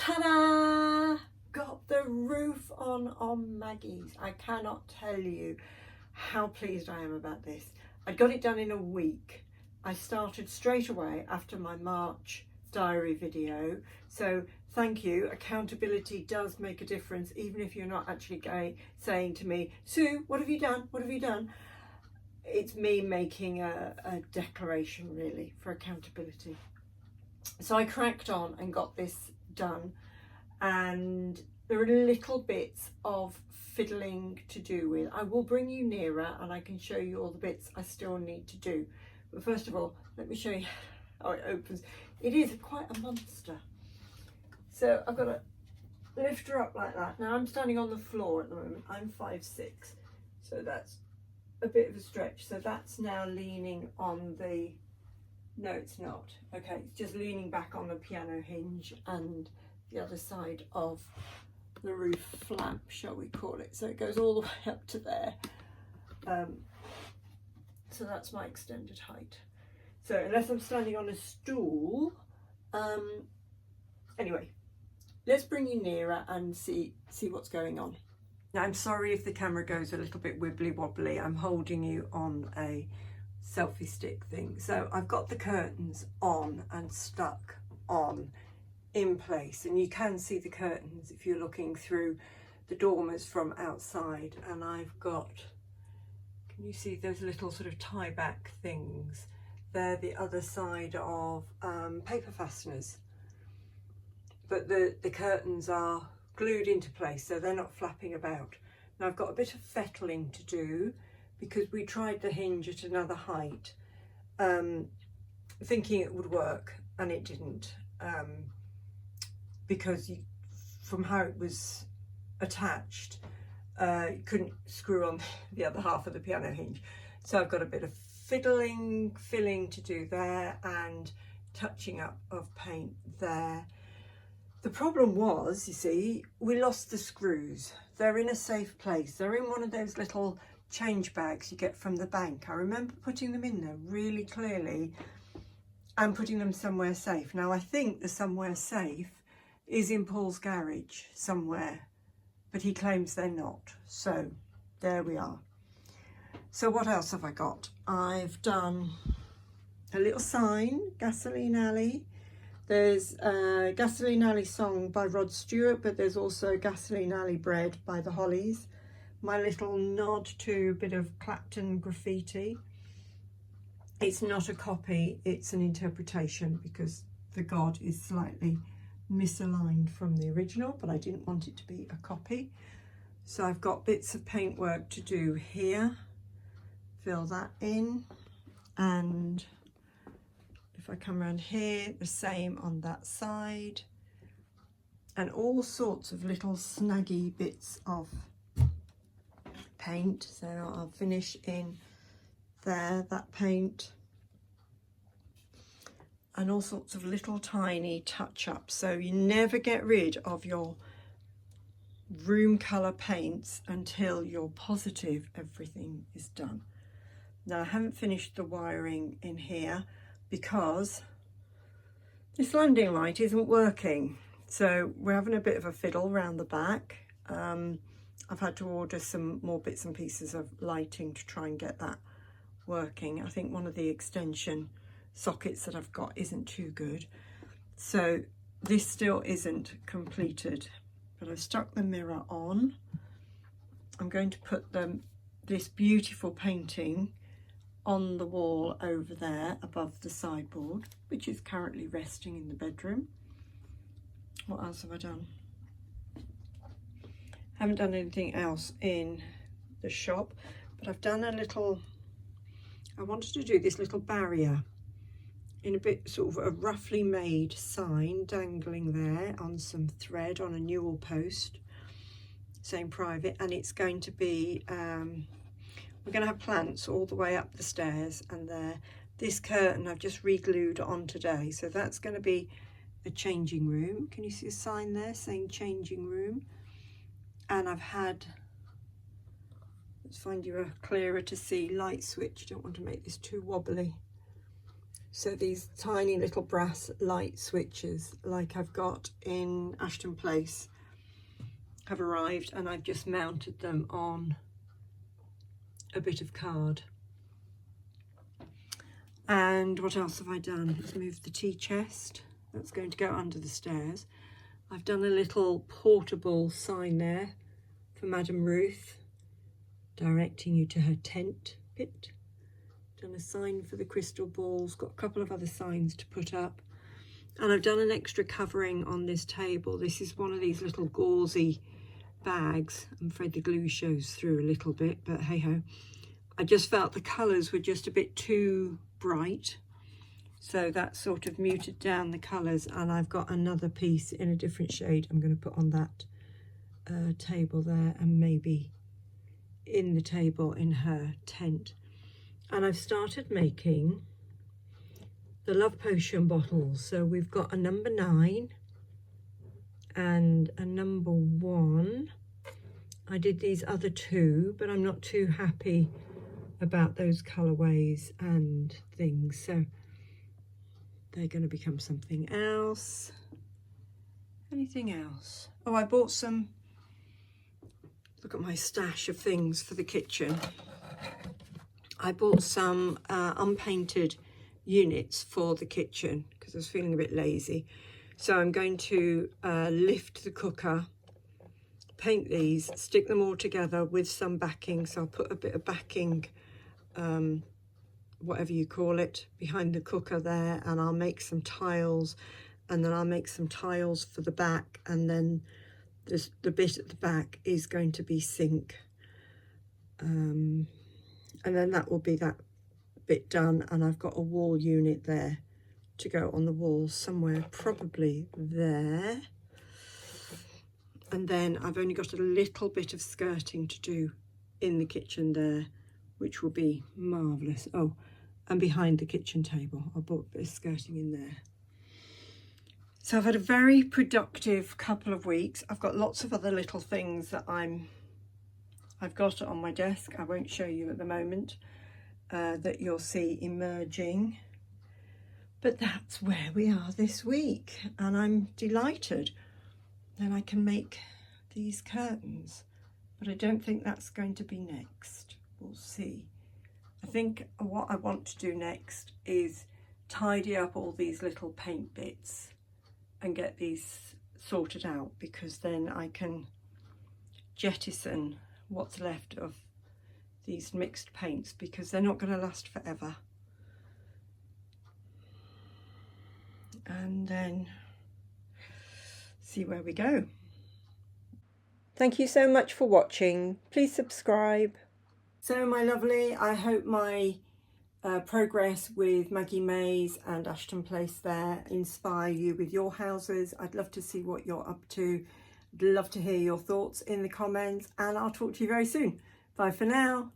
Ta-da! Got the roof on Maggie's. I cannot tell you how pleased I am about this. I got it done in a week. I started straight away after my March diary video. So thank you. Accountability does make a difference, even if you're not actually saying to me, Sue, what have you done? What have you done? It's me making a declaration really for accountability. So I cracked on and got this done, and there are little bits of fiddling to do with. I will bring you nearer and I can show you all the bits I still need to do. But first of all, let me show you how it opens. It is quite a monster. So I've got to lift her up like that. Now I'm standing on the floor at the moment. I'm 5'6", so that's a bit of a stretch. So that's now leaning on the, no it's not. Okay, it's just leaning back on the piano hinge and the other side of the roof flap, shall we call it. So it goes all the way up to there. So that's my extended height. So unless I'm standing on a stool, anyway, let's bring you nearer and see what's going on. Now I'm sorry if the camera goes a little bit wibbly wobbly. I'm holding you on a selfie stick thing. So I've got the curtains on and stuck on in place, and you can see the curtains if you're looking through the dormers from outside. And I've got, can you see those little sort of tie back things? They're the other side of paper fasteners, but the curtains are glued into place, so they're not flapping about. Now I've got a bit of fettling to do because we tried the hinge at another height, thinking it would work, and it didn't, because from how it was attached, you couldn't screw on the other half of the piano hinge. So I've got a bit of filling to do there and touching up of paint there. The problem was, you see, we lost the screws. They're in a safe place. They're in one of those little change bags you get from the bank. I remember putting them in there really clearly and putting them somewhere safe. Now I think the somewhere safe is in Paul's garage somewhere, but he claims they're not. So there we are. So what else have I got? I've done a little sign, Gasoline Alley. There's a Gasoline Alley song by Rod Stewart, but there's also Gasoline Alley Bread by the Hollies. My little nod to a bit of Clapton graffiti. It's not a copy, it's an interpretation because the God is slightly misaligned from the original, but I didn't want it to be a copy. So I've got bits of paintwork to do here. Fill that in, and if I come around here, the same on that side, and all sorts of little snaggy bits of paint. So I'll finish in there, that paint, and all sorts of little tiny touch-ups. So you never get rid of your room colour paints until you're positive everything is done. Now I haven't finished the wiring in here because this landing light isn't working. So we're having a bit of a fiddle around the back. I've had to order some more bits and pieces of lighting to try and get that working. I think one of the extension sockets that I've got isn't too good. So this still isn't completed, but I've stuck the mirror on. I'm going to put this beautiful painting on the wall over there above the sideboard, which is currently resting in the bedroom. What else have I done? Haven't done anything else in the shop, but I've done a little, I wanted to do this little barrier in a bit sort of a roughly made sign dangling there on some thread on a newel post, same private, and it's going to be we're going to have plants all the way up the stairs, and there. This curtain I've just re-glued on today, so that's going to be a changing room. Can you see a sign there saying changing room? And I've had, let's find you a clearer to see light switch. Don't want to make this too wobbly. So these tiny little brass light switches like I've got in Ashton Place have arrived, and I've just mounted them on a bit of card. And what else have I done? Let's move the tea chest. That's going to go under the stairs. I've done a little portable sign there for Madam Ruth, directing you to her tent pit. Done a sign for the crystal balls, got a couple of other signs to put up. And I've done an extra covering on this table. This is one of these little gauzy bags. I'm afraid the glue shows through a little bit, but hey ho. I just felt the colours were just a bit too bright, so that sort of muted down the colours, and I've got another piece in a different shade I'm going to put on that table there, and maybe in the table in her tent. And I've started making the love potion bottles. So we've got a number 9 and a number 1. I did these other 2, but I'm not too happy about those colorways and things, so they're going to become something else. Anything else? Oh, I bought some, look at my stash of things for the kitchen. I bought some unpainted units for the kitchen because I was feeling a bit lazy. So I'm going to lift the cooker, paint these, stick them all together with some backing. So I'll put a bit of backing, whatever you call it, behind the cooker there, and I'll make some tiles, and then I'll make some tiles for the back, and then the bit at the back is going to be sink. And then that will be that bit done, and I've got a wall unit there to go on the wall somewhere, probably there. And then I've only got a little bit of skirting to do in the kitchen there, which will be marvellous. Oh, and behind the kitchen table, I'll put a bit of skirting in there. So I've had a very productive couple of weeks. I've got lots of other little things that I've got on my desk. I won't show you at the moment, that you'll see emerging. But that's where we are this week, and I'm delighted. Then I can make these curtains, but I don't think that's going to be next. We'll see. I think what I want to do next is tidy up all these little paint bits and get these sorted out, because then I can jettison what's left of these mixed paints, because they're not going to last forever. And then see where we go. Thank you so much for watching. Please subscribe. So my lovely, I hope my progress with Maggie Mays and Ashton Place there inspire you with your houses. I'd love to see what you're up to. I'd love to hear your thoughts in the comments, and I'll talk to you very soon. Bye for now.